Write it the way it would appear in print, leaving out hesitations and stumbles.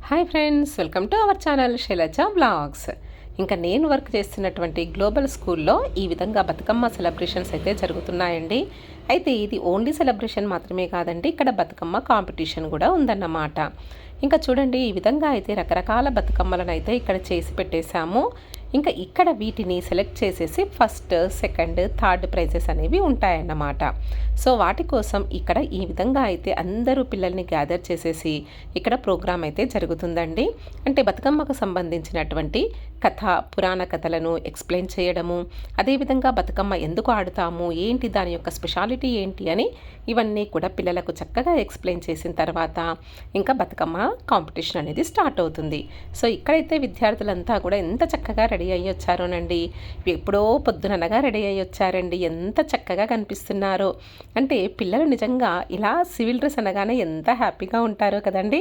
Hi friends, welcome to our channel Shailaja blogs. ఇంకా నేను work చేస్తున్నటువంటి గ్లోబల్ స్కూల్లో ఈ విధంగా బతుకమ్మ సెలబ్రేషన్స్ అయితే జరుగుతున్నాయండి. అయితే ఇది ఓన్లీ సెలబ్రేషన్ మాత్రమే కాదండి, ఇక్కడ బతుకమ్మ కాంపిటీషన్ కూడా ఉందన్నమాట. ఇంకా చూడండి, ఈ విధంగా అయితే రకరకాల బతుకమ్మలను అయితే ఇక్కడ చేసి పెట్టేశాము. ఇంకా ఇక్కడ వీటిని సెలెక్ట్ చేసేసి ఫస్ట్, సెకండ్, థర్డ్ ప్రైజెస్ అనేవి ఉంటాయన్నమాట. సో వాటి కోసం ఇక్కడ ఈ విధంగా అయితే అందరూ పిల్లల్ని గ్యాదర్ చేసేసి ఇక్కడ ప్రోగ్రామ్ అయితే జరుగుతుందండి. అంటే బతుకమ్మకు సంబంధించినటువంటి కథ, పురాణ కథలను ఎక్స్ప్లెయిన్ చేయడము, అదేవిధంగా బతుకమ్మ ఎందుకు ఆడుతాము, ఏంటి దాని యొక్క స్పెషాలిటీ ఏంటి అని ఇవన్నీ కూడా పిల్లలకు చక్కగా ఎక్స్ప్లెయిన్ చేసిన తర్వాత ఇంకా బతుకమ్మ కాంపిటీషన్ అనేది స్టార్ట్ అవుతుంది. సో ఇక్కడైతే విద్యార్థులంతా కూడా ఎంత చక్కగా రెడీ అయ్యి వచ్చారోనండి. ఎప్పుడో పొద్దుననగా రెడీ అయ్యి వచ్చారండి. ఎంత చక్కగా కనిపిస్తున్నారో. అంటే పిల్లలు నిజంగా ఇలా సివిల్ డ్రెస్ అనగానే ఎంత హ్యాపీగా ఉంటారో కదండి.